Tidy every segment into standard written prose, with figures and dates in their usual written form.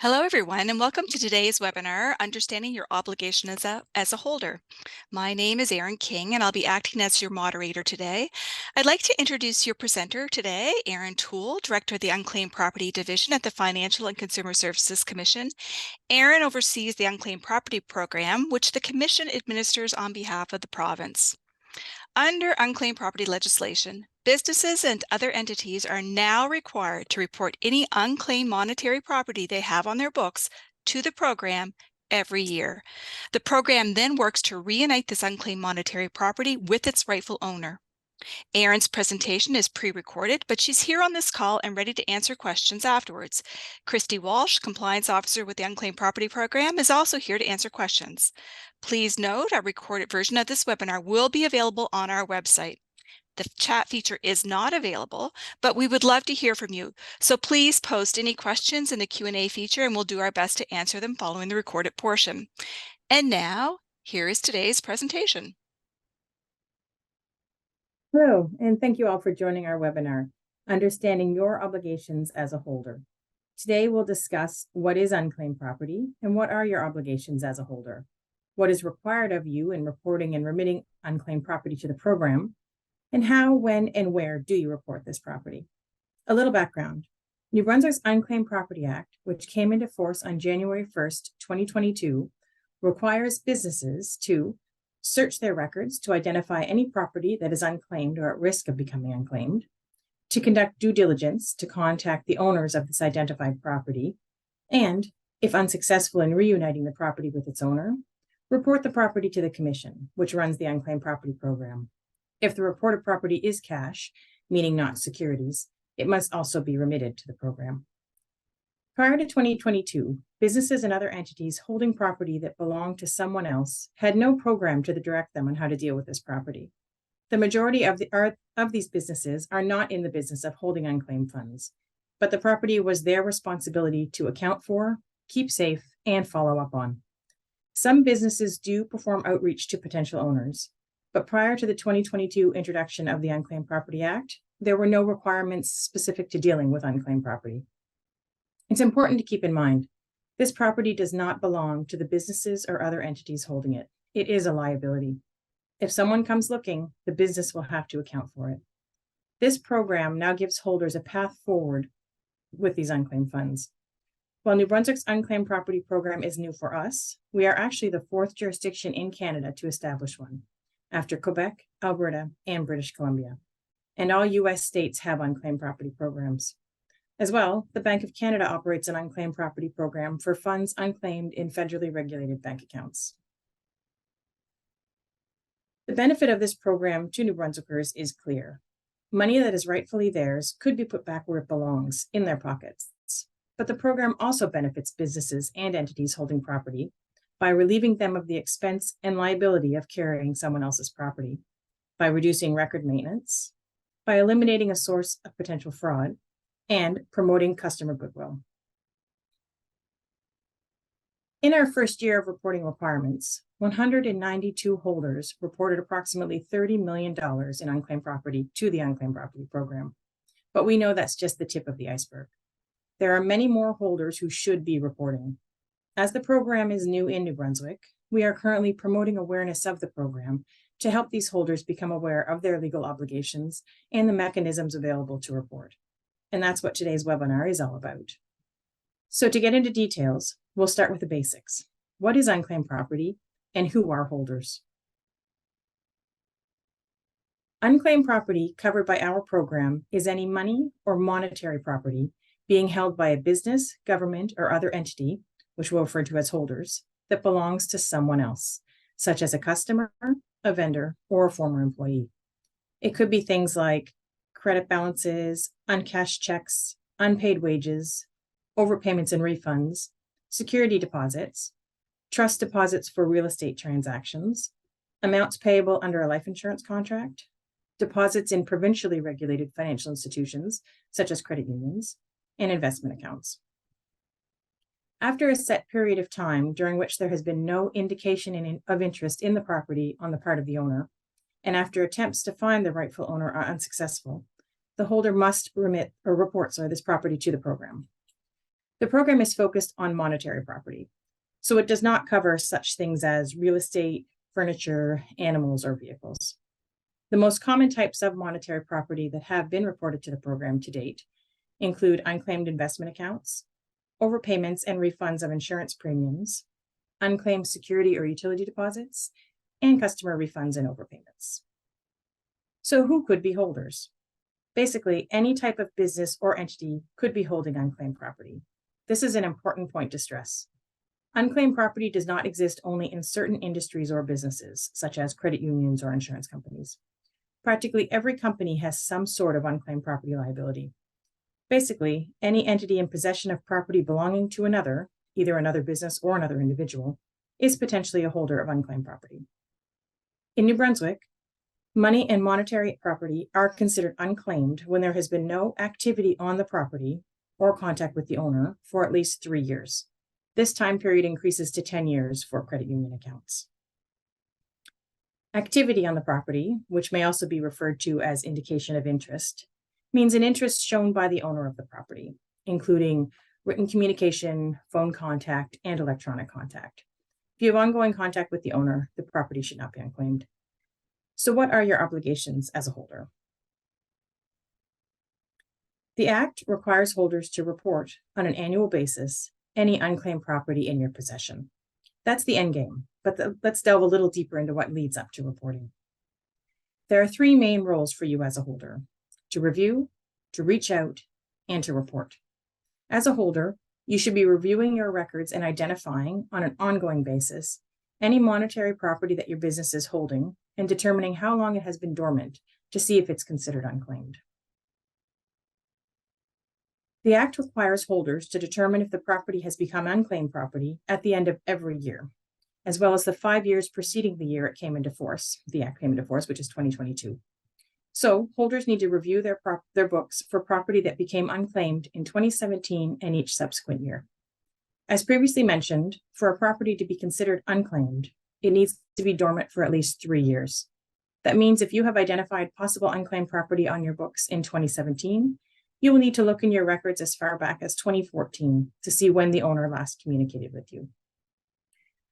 Hello, everyone, and welcome to today's webinar, Understanding Your Obligation as a Holder. My name is Erin King, and I'll be acting as your moderator today. I'd like to introduce your presenter today, Erin Toole, Director of the Unclaimed Property Division at the Financial and Consumer Services Commission. Erin oversees the Unclaimed Property Program, which the Commission administers on behalf of the province. Under unclaimed property legislation, businesses and other entities are now required to report any unclaimed monetary property they have on their books to the program every year. The program then works to reunite this unclaimed monetary property with its rightful owner. Erin's presentation is pre-recorded, but she's here on this call and ready to answer questions afterwards. Christy Walsh, Compliance Officer with the Unclaimed Property Program, is also here to answer questions. Please note, a recorded version of this webinar will be available on our website. The chat feature is not available, but we would love to hear from you. So please post any questions in the Q&A feature, and we'll do our best to answer them following the recorded portion. And now, here is today's presentation. Hello, and thank you all for joining our webinar, Understanding Your Obligations as a Holder. Today, we'll discuss what is unclaimed property and what are your obligations as a holder, what is required of you in reporting and remitting unclaimed property to the program, and how, when, and where do you report this property. A little background. New Brunswick's Unclaimed Property Act, which came into force on January 1st, 2022, requires businesses to search their records to identify any property that is unclaimed or at risk of becoming unclaimed, to conduct due diligence to contact the owners of this identified property, and, if unsuccessful in reuniting the property with its owner, report the property to the Commission, which runs the Unclaimed Property Program. If the reported property is cash, meaning not securities, it must also be remitted to the program. Prior to 2022, businesses and other entities holding property that belonged to someone else had no program to direct them on how to deal with this property. The majority of these businesses are not in the business of holding unclaimed funds, but the property was their responsibility to account for, keep safe, and follow up on. Some businesses do perform outreach to potential owners, but prior to the 2022 introduction of the Unclaimed Property Act, there were no requirements specific to dealing with unclaimed property. It's important to keep in mind, this property does not belong to the businesses or other entities holding it. It is a liability. If someone comes looking, the business will have to account for it. This program now gives holders a path forward with these unclaimed funds. While New Brunswick's Unclaimed Property Program is new for us, we are actually the 4th jurisdiction in Canada to establish one, after Quebec, Alberta, and British Columbia. And all U.S. states have unclaimed property programs. As well, the Bank of Canada operates an unclaimed property program for funds unclaimed in federally regulated bank accounts. The benefit of this program to New Brunswickers is clear. Money that is rightfully theirs could be put back where it belongs, in their pockets. But the program also benefits businesses and entities holding property by relieving them of the expense and liability of carrying someone else's property, by reducing record maintenance, by eliminating a source of potential fraud, and promoting customer goodwill. In our first year of reporting requirements, 192 holders reported approximately $30 million in unclaimed property to the Unclaimed Property Program. But we know that's just the tip of the iceberg. There are many more holders who should be reporting. As the program is new in New Brunswick, we are currently promoting awareness of the program to help these holders become aware of their legal obligations and the mechanisms available to report. And that's what today's webinar is all about. So to get into details, we'll start with the basics. What is unclaimed property and who are holders? Unclaimed property covered by our program is any money or monetary property being held by a business, government, or other entity, which we'll refer to as holders, that belongs to someone else, such as a customer, a vendor, or a former employee. It could be things like credit balances, uncashed checks, unpaid wages, overpayments and refunds, security deposits, trust deposits for real estate transactions, amounts payable under a life insurance contract, deposits in provincially regulated financial institutions, such as credit unions, and investment accounts. After a set period of time during which there has been no indication of interest in the property on the part of the owner, and after attempts to find the rightful owner are unsuccessful, the holder must report this property to the program. The program is focused on monetary property, so it does not cover such things as real estate, furniture, animals, or vehicles. The most common types of monetary property that have been reported to the program to date include unclaimed investment accounts, overpayments and refunds of insurance premiums, unclaimed security or utility deposits, and customer refunds and overpayments. So who could be holders? Basically, any type of business or entity could be holding unclaimed property. This is an important point to stress. Unclaimed property does not exist only in certain industries or businesses, such as credit unions or insurance companies. Practically every company has some sort of unclaimed property liability. Basically, any entity in possession of property belonging to another, either another business or another individual, is potentially a holder of unclaimed property. In New Brunswick, money and monetary property are considered unclaimed when there has been no activity on the property or contact with the owner for at least 3 years. This time period increases to 10 years for credit union accounts. Activity on the property, which may also be referred to as indication of interest, means an interest shown by the owner of the property, including written communication, phone contact, and electronic contact. If you have ongoing contact with the owner, the property should not be unclaimed. So what are your obligations as a holder? The Act requires holders to report on an annual basis any unclaimed property in your possession. That's the end game, but let's delve a little deeper into what leads up to reporting. There are 3 main roles for you as a holder: to review, to reach out, and to report. As a holder, you should be reviewing your records and identifying on an ongoing basis any monetary property that your business is holding and determining how long it has been dormant to see if it's considered unclaimed. The Act requires holders to determine if the property has become unclaimed property at the end of every year, as well as the 5 years preceding the year it came into force, the Act came into force, which is 2022. So holders need to review their books for property that became unclaimed in 2017 and each subsequent year. As previously mentioned, for a property to be considered unclaimed, it needs to be dormant for at least 3 years. That means if you have identified possible unclaimed property on your books in 2017, you will need to look in your records as far back as 2014 to see when the owner last communicated with you.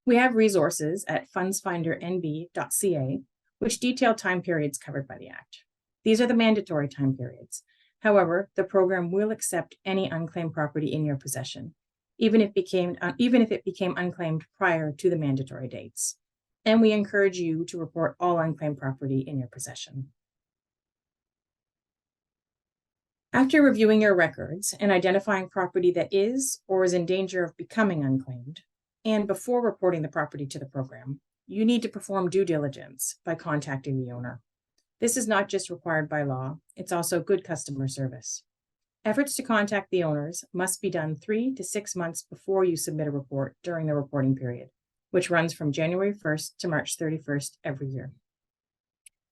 We have resources at fundsfindernb.ca, which detail time periods covered by the Act. These are the mandatory time periods. However, the program will accept any unclaimed property in your possession, even if it became unclaimed prior to the mandatory dates. And we encourage you to report all unclaimed property in your possession. After reviewing your records and identifying property that is or is in danger of becoming unclaimed, and before reporting the property to the program, you need to perform due diligence by contacting the owner. This is not just required by law, it's also good customer service. Efforts to contact the owners must be done 3 to 6 months before you submit a report during the reporting period, which runs from January 1st to March 31st every year.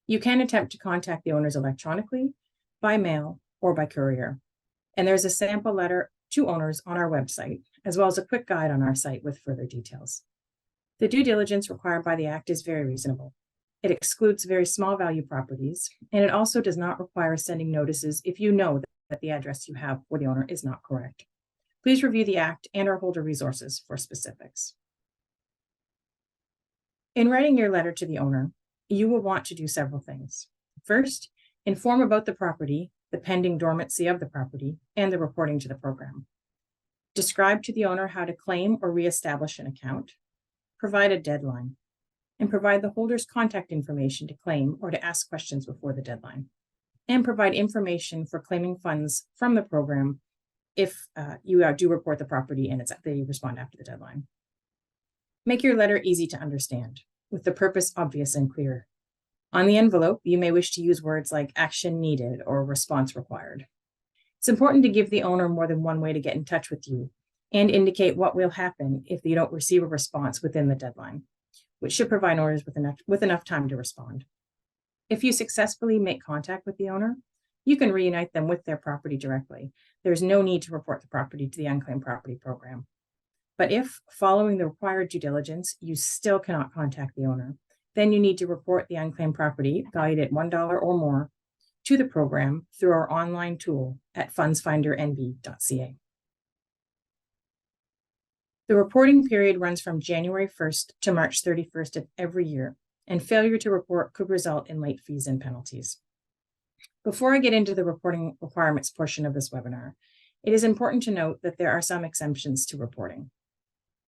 You can attempt to contact the owners electronically, by mail, or by courier. And there's a sample letter to owners on our website, as well as a quick guide on our site with further details. The due diligence required by the Act is very reasonable. It excludes very small value properties, and it also does not require sending notices if you know that the address you have for the owner is not correct. Please review the Act and our holder resources for specifics. In writing your letter to the owner, you will want to do several things. First, inform about the property, the pending dormancy of the property, and the reporting to the program. Describe to the owner how to claim or reestablish an account. Provide a deadline, and provide the holder's contact information to claim or to ask questions before the deadline. And provide information for claiming funds from the program if you do report the property and they respond after the deadline. Make your letter easy to understand, with the purpose obvious and clear. On the envelope, you may wish to use words like action needed or response required. It's important to give the owner more than one way to get in touch with you and indicate what will happen if you don't receive a response within the deadline, which should provide owners with enough time to respond. If you successfully make contact with the owner, you can reunite them with their property directly. There's no need to report the property to the Unclaimed Property Program. But if, following the required due diligence, you still cannot contact the owner, then you need to report the unclaimed property, valued at $1 or more, to the program through our online tool at fundsfindernb.ca. The reporting period runs from January 1st to March 31st of every year, and failure to report could result in late fees and penalties. Before I get into the reporting requirements portion of this webinar, it is important to note that there are some exemptions to reporting.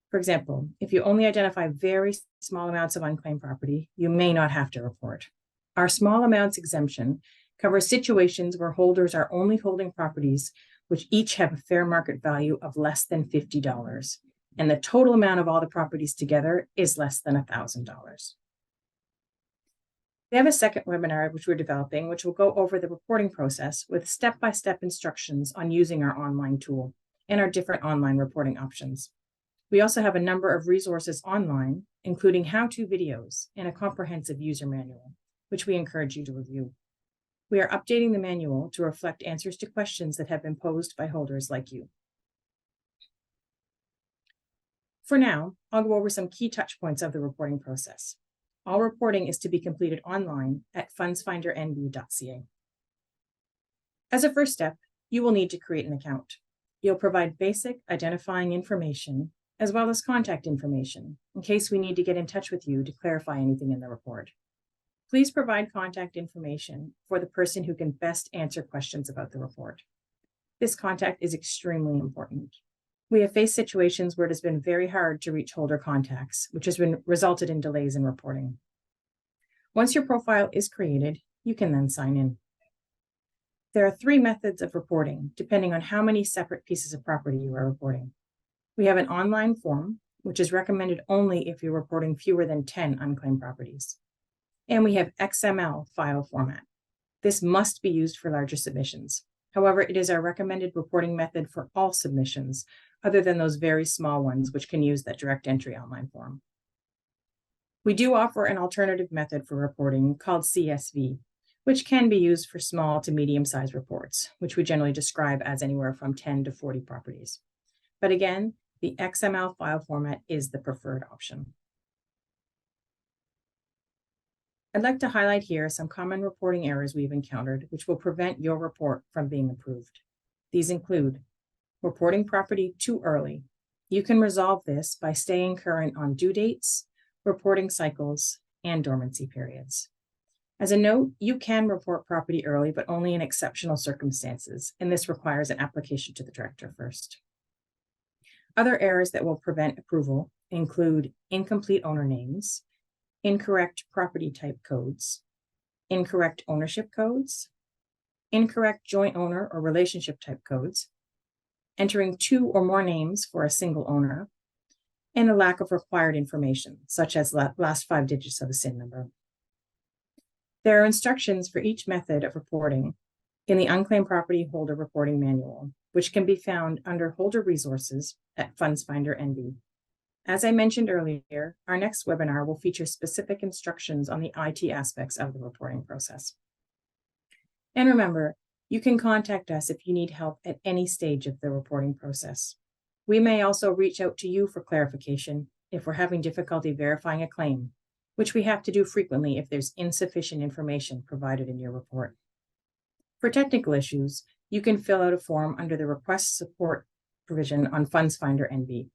For example, if you only identify very small amounts of unclaimed property, you may not have to report. Our small amounts exemption covers situations where holders are only holding properties which each have a fair market value of less than $50, and the total amount of all the properties together is less than $1,000. We have a second webinar which we're developing, which will go over the reporting process with step-by-step instructions on using our online tool and our different online reporting options. We also have a number of resources online, including how-to videos and a comprehensive user manual, which we encourage you to review. We are updating the manual to reflect answers to questions that have been posed by holders like you. For now, I'll go over some key touch points of the reporting process. All reporting is to be completed online at fundsfindernb.ca. As a first step, you will need to create an account. You'll provide basic identifying information as well as contact information in case we need to get in touch with you to clarify anything in the report. Please provide contact information for the person who can best answer questions about the report. This contact is extremely important. We have faced situations where it has been very hard to reach holder contacts, which has resulted in delays in reporting. Once your profile is created, you can then sign in. There are 3 methods of reporting, depending on how many separate pieces of property you are reporting. We have an online form, which is recommended only if you're reporting fewer than 10 unclaimed properties. And we have XML file format. This must be used for larger submissions. However, it is our recommended reporting method for all submissions, other than those very small ones, which can use that direct entry online form. We do offer an alternative method for reporting called CSV, which can be used for small to medium-sized reports, which we generally describe as anywhere from 10 to 40 properties. But again, the XML file format is the preferred option. I'd like to highlight here some common reporting errors we've encountered, which will prevent your report from being approved. These include reporting property too early. You can resolve this by staying current on due dates, reporting cycles, and dormancy periods. As a note, you can report property early, but only in exceptional circumstances, and this requires an application to the director first. Other errors that will prevent approval include incomplete owner names, incorrect property type codes, incorrect ownership codes, incorrect joint owner or relationship type codes, entering 2 or more names for a single owner, and a lack of required information, such as last 5 digits of a SIN number. There are instructions for each method of reporting in the Unclaimed Property Holder Reporting Manual, which can be found under Holder Resources at FundsFinder NB. As I mentioned earlier, our next webinar will feature specific instructions on the IT aspects of the reporting process. And remember, you can contact us if you need help at any stage of the reporting process. We may also reach out to you for clarification if we're having difficulty verifying a claim, which we have to do frequently if there's insufficient information provided in your report. For technical issues, you can fill out a form under the Request Support provision on FundsFinder NB.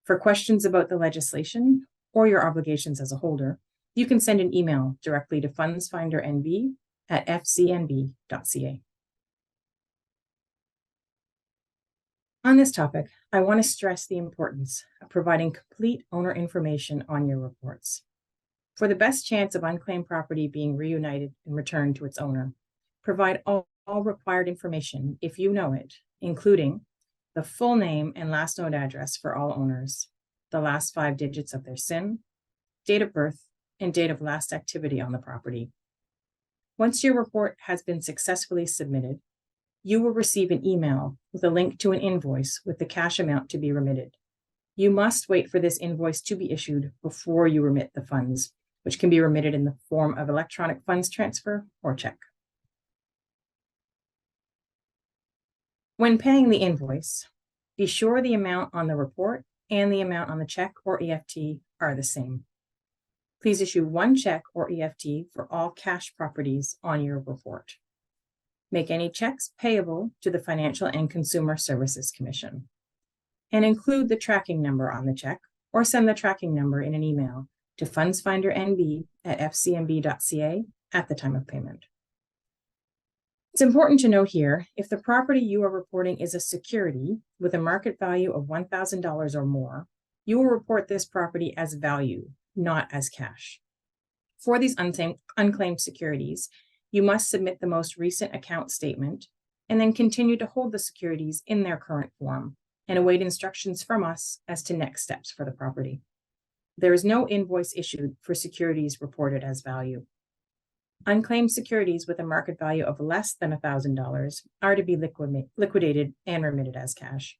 For questions about the legislation or your obligations as a holder, you can send an email directly to fundsfindernb@fcnb.ca. On this topic, I want to stress the importance of providing complete owner information on your reports. For the best chance of unclaimed property being reunited and returned to its owner, provide all required information if you know it, including the full name and last known address for all owners, the last 5 digits of their SIN, date of birth, and date of last activity on the property. Once your report has been successfully submitted, you will receive an email with a link to an invoice with the cash amount to be remitted. You must wait for this invoice to be issued before you remit the funds, which can be remitted in the form of electronic funds transfer or check. When paying the invoice, be sure the amount on the report and the amount on the check or EFT are the same. Please issue 1 check or EFT for all cash properties on your report. Make any checks payable to the Financial and Consumer Services Commission. and include the tracking number on the check or send the tracking number in an email to fundsfindernb@fcmb.ca at the time of payment. It's important to note here, if the property you are reporting is a security with a market value of $1,000 or more, you will report this property as value, not as cash. For these unclaimed securities, you must submit the most recent account statement and then continue to hold the securities in their current form and await instructions from us as to next steps for the property. There is no invoice issued for securities reported as value. Unclaimed securities with a market value of less than $1,000 are to be liquidated and remitted as cash.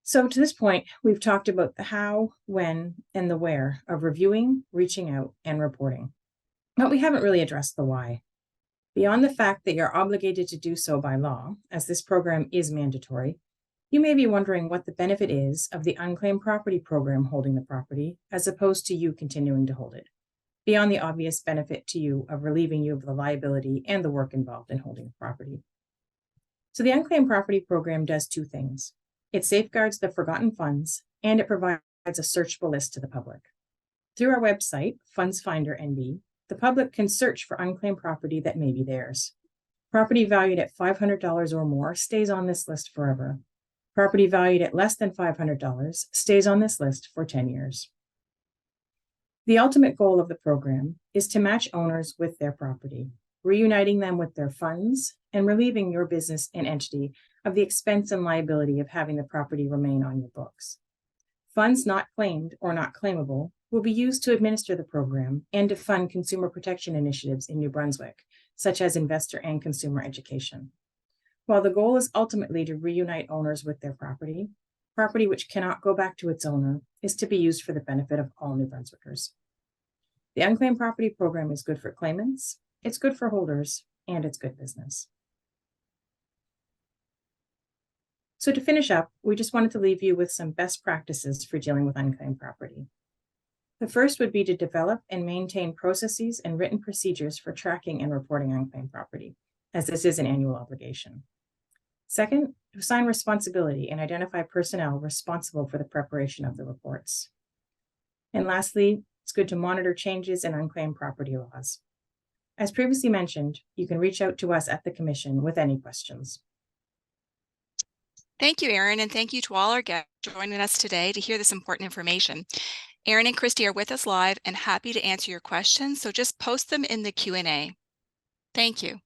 So to this point, we've talked about the how, when, and the where of reviewing, reaching out, and reporting. But we haven't really addressed the why. Beyond the fact that you're obligated to do so by law, as this program is mandatory, you may be wondering what the benefit is of the Unclaimed Property Program holding the property, as opposed to you continuing to hold it, beyond the obvious benefit to you of relieving you of the liability and the work involved in holding the property. So the Unclaimed Property Program does two things. It safeguards the forgotten funds, and it provides a searchable list to the public. Through our website, Funds Finder NB, the public can search for unclaimed property that may be theirs. Property valued at $500 or more stays on this list forever. Property valued at less than $500 stays on this list for 10 years. The ultimate goal of the program is to match owners with their property, reuniting them with their funds and relieving your business and entity of the expense and liability of having the property remain on your books. Funds not claimed or not claimable will be used to administer the program and to fund consumer protection initiatives in New Brunswick, such as investor and consumer education. While the goal is ultimately to reunite owners with their property, property which cannot go back to its owner is to be used for the benefit of all New Brunswickers. The Unclaimed Property Program is good for claimants, it's good for holders, and it's good business. So to finish up, we just wanted to leave you with some best practices for dealing with unclaimed property. The first would be to develop and maintain processes and written procedures for tracking and reporting unclaimed property, as this is an annual obligation. Second, to assign responsibility and identify personnel responsible for the preparation of the reports. And lastly, it's good to monitor changes in unclaimed property laws. As previously mentioned, you can reach out to us at the Commission with any questions. Thank you, Erin, and thank you to all our guests joining us today to hear this important information. Erin and Christy are with us live and happy to answer your questions, so just post them in the Q&A. Thank you.